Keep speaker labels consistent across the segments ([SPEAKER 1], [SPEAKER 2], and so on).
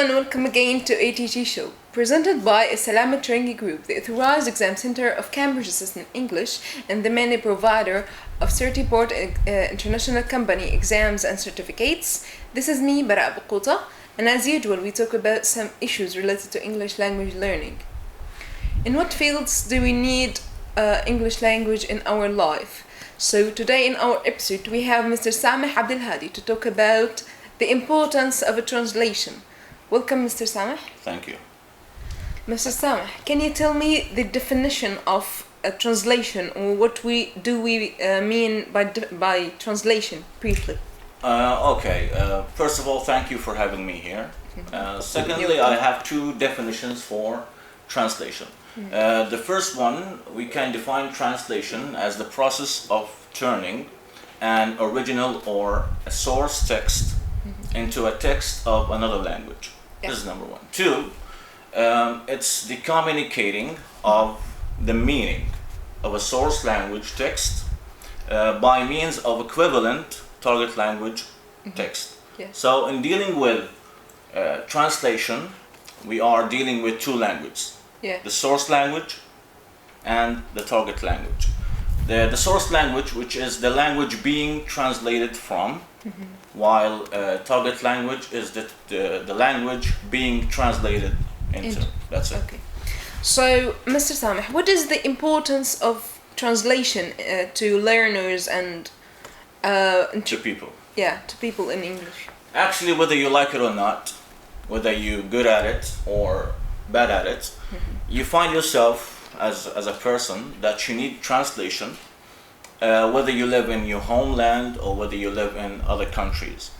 [SPEAKER 1] and welcome again to ATG Show, presented by السابعة Training Group, the authorized exam center of Cambridge Assistant English and the main provider of certified international company exams and certificates. This is me, Bara Bukuta, and as usual we talk about some issues related to English language learning. In what fields do we need English language in our life? So today in our episode we have Mr. Sامح Abdalhadi to talk about the importance of a translation. Welcome, Mr. Sامح.
[SPEAKER 2] Thank you.
[SPEAKER 1] Mr. Sامح, can you tell me the definition of a translation, or what we mean by translation briefly?
[SPEAKER 2] Okay. First of all, thank you for having me here. Secondly, I have two definitions for translation. The first one, we can define translation as the process of turning an original or a source text into a text of another language. Yeah. This is number one. Two, it's the communicating of the meaning of a source language text by means of equivalent target language text.
[SPEAKER 1] Yeah.
[SPEAKER 2] So in dealing with translation, we are dealing with two languages.
[SPEAKER 1] Yeah.
[SPEAKER 2] The source language and the target language. The source language, which is the language being translated from, while target language is the language being translated into. That's it.
[SPEAKER 1] Okay. So, Mr. Sameh, what is the importance of translation to learners and
[SPEAKER 2] to people?
[SPEAKER 1] Yeah, to people in English.
[SPEAKER 2] Actually, whether you like it or not, whether you're good at it or bad at it, you find yourself as a person that you need translation, whether you live in your homeland or whether you live in other countries.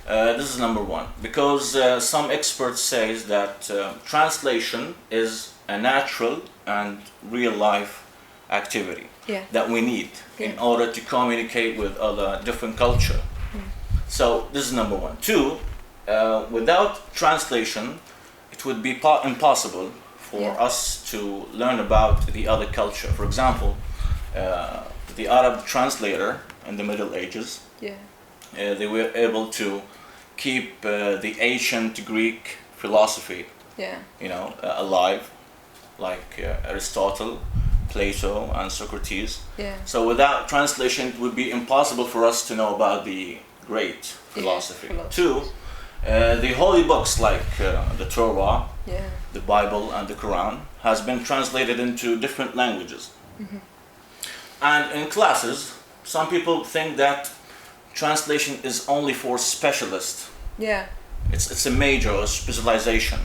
[SPEAKER 2] This is number one, because some experts say that translation is a natural and real life activity that we need in order to communicate with other different culture. So this is number one. Two, without translation, it would be impossible for us to learn about the other culture. For example, the Arab translator in the Middle Ages, they were able to keep the ancient Greek philosophy, alive, like Aristotle, Plato, and Socrates. So without translation, it would be impossible for us to know about the great philosophy. Two, the holy books like the Torah, the Bible, and the Quran has been translated into different languages. And in classes, some people think that translation is only for specialists. It's a major or specialization.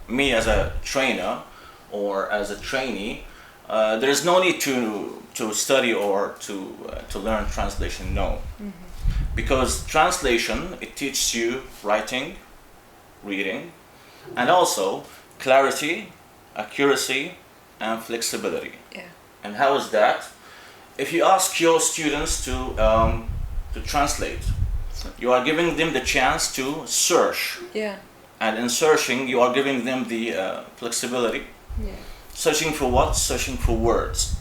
[SPEAKER 2] Me as a trainer or as a trainee, there is no need to study or to learn translation. No. Because translation, it teaches you writing, reading, and also clarity, accuracy, and flexibility. And how is that? If you ask your students to translate, you are giving them the chance to search. And in searching, you are giving them the flexibility. Searching for what? Searching for words.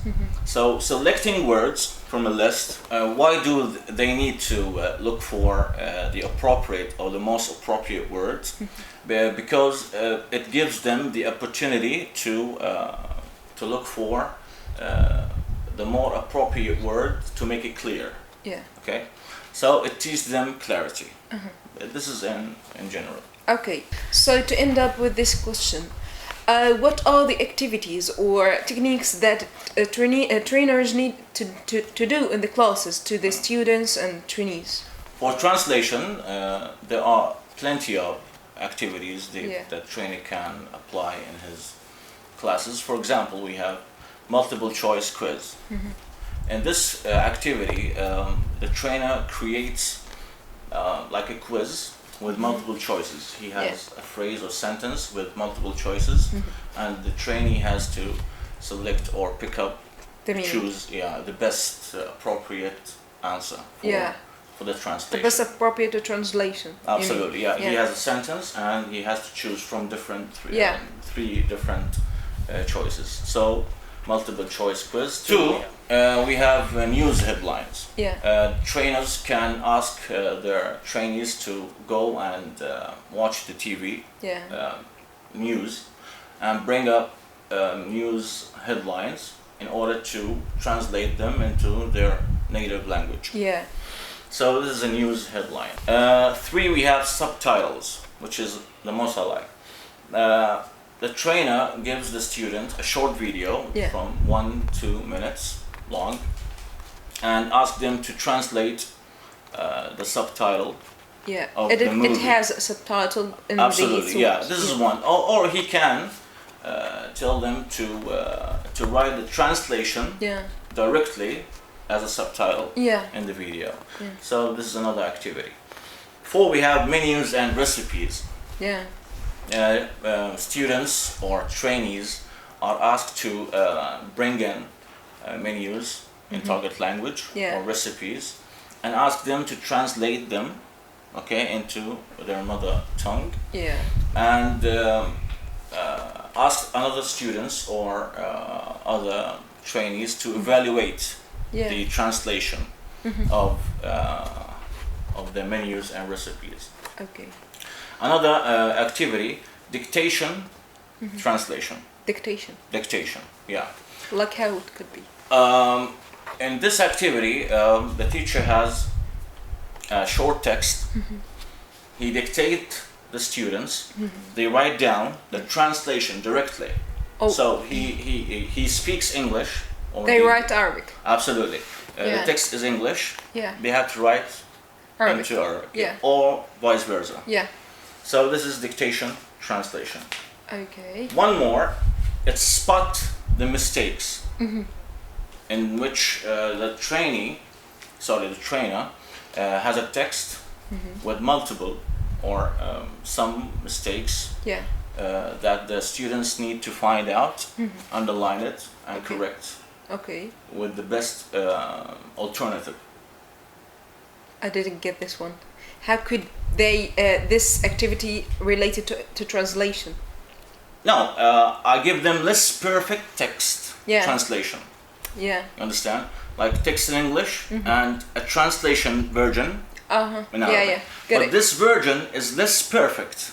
[SPEAKER 2] So selecting words from a list, why do they need to look for the appropriate or the most appropriate words? Because it gives them the opportunity to look for the more appropriate word to make it clear. Okay? So it teaches them clarity. This is in general.
[SPEAKER 1] Okay, so to end up with this question, what are the activities or techniques that trainers need to do in the classes to the students and trainees?
[SPEAKER 2] For translation, there are plenty of activities that trainer can apply in his classes. For example, we have multiple choice quiz. In this activity, the trainer creates like a quiz with multiple choices. He has a phrase or sentence with multiple choices, and the trainee has to select or pick up, choose the best appropriate answer for the translation.
[SPEAKER 1] The best appropriate translation.
[SPEAKER 2] Absolutely, He has a sentence and he has to choose from three different choices. So multiple choice quiz. 2, we have news headlines.
[SPEAKER 1] Yeah.
[SPEAKER 2] Trainers can ask their trainees to go and watch the TV news and bring up news headlines in order to translate them into their native language.
[SPEAKER 1] Yeah.
[SPEAKER 2] So this is a news headline. 3, we have subtitles, which is the most I like. The trainer gives the student a short video from 1 to 2 minutes long and asks them to translate the subtitle of the movie.
[SPEAKER 1] It has a subtitle in
[SPEAKER 2] Absolutely,
[SPEAKER 1] the
[SPEAKER 2] yeah. This is one. Or he can tell them to write the translation directly as a subtitle in the video. Yeah. So this is another activity. 4, we have menus and recipes.
[SPEAKER 1] Yeah.
[SPEAKER 2] Students or trainees are asked to bring in menus in target language or recipes and ask them to translate them into their mother tongue and ask other students or other trainees to evaluate the translation of the menus and recipes.
[SPEAKER 1] Okay.
[SPEAKER 2] Another activity, dictation, translation. Dictation, yeah.
[SPEAKER 1] Like how it could be?
[SPEAKER 2] In this activity, the teacher has a short text. He dictates the students. They write down the translation directly. Oh. So he speaks English. Or
[SPEAKER 1] they write Arabic.
[SPEAKER 2] Absolutely. The text is English.
[SPEAKER 1] Yeah.
[SPEAKER 2] They have to write
[SPEAKER 1] Arabic.
[SPEAKER 2] into Arabic.
[SPEAKER 1] Yeah.
[SPEAKER 2] Or vice versa.
[SPEAKER 1] Yeah.
[SPEAKER 2] So this is dictation, translation.
[SPEAKER 1] Okay.
[SPEAKER 2] One more, it's spot the mistakes, in which the trainer has a text with multiple or some mistakes that the students need to find out, underline it, and correct with the best alternative.
[SPEAKER 1] I didn't get this one. How could they this activity related to translation?
[SPEAKER 2] No, I give them less perfect text translation.
[SPEAKER 1] Yeah.
[SPEAKER 2] You understand? Like text in English and a translation version in Arabic. But this version is less perfect.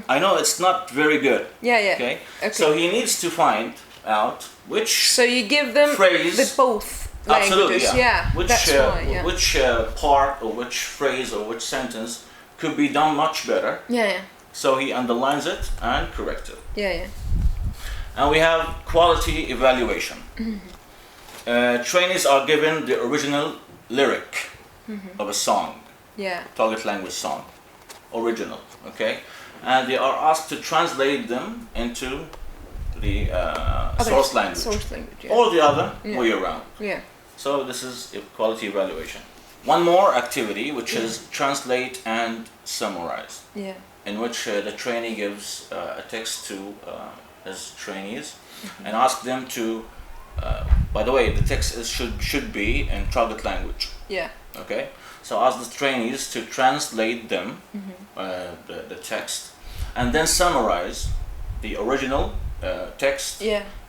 [SPEAKER 2] I know it's not very good. Okay? So he needs to find out which
[SPEAKER 1] So you give them
[SPEAKER 2] phrase,
[SPEAKER 1] the both
[SPEAKER 2] absolutely,
[SPEAKER 1] languages.
[SPEAKER 2] Which part or which phrase or which sentence could be done much better. So he underlines it and corrects it. And we have quality evaluation. Trainees are given the original lyric of a song, target language song, original, and they are asked to translate them into the source language, or the other way around. So this is quality evaluation. One more activity, which is translate and summarize, in which the trainee gives a text to his trainees and asks them to, by the way, the text should be in target language. Okay, so ask the trainees to translate them, the text, and then summarize the original text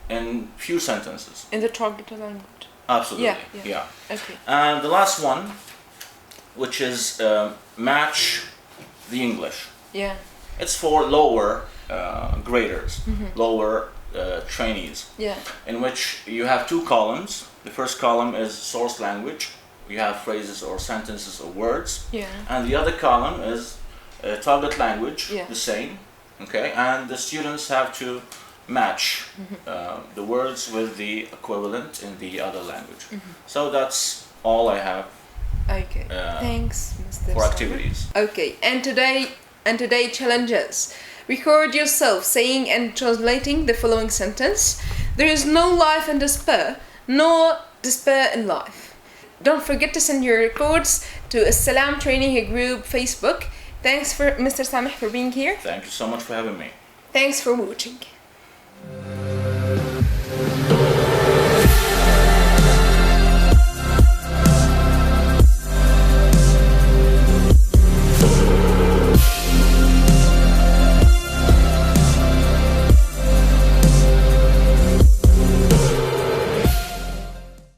[SPEAKER 2] in few sentences.
[SPEAKER 1] In the target language.
[SPEAKER 2] Absolutely, yeah.
[SPEAKER 1] Okay.
[SPEAKER 2] And the last one, which is match the English. It's for lower graders, lower trainees, in which you have 2 columns. The first column is source language. You have phrases or sentences or words. And the other column is target language, the same. And the students have to match the words with the equivalent in the other language. So that's all I have.
[SPEAKER 1] Thanks, Mr.
[SPEAKER 2] For activities.
[SPEAKER 1] And today challenges. Record yourself saying and translating the following sentence. There is no life in despair, nor despair in life. Don't forget to send your records to Salam Training Group Facebook. Thanks for Mr. Samih for being here.
[SPEAKER 2] Thank you so much for having me.
[SPEAKER 1] Thanks for watching.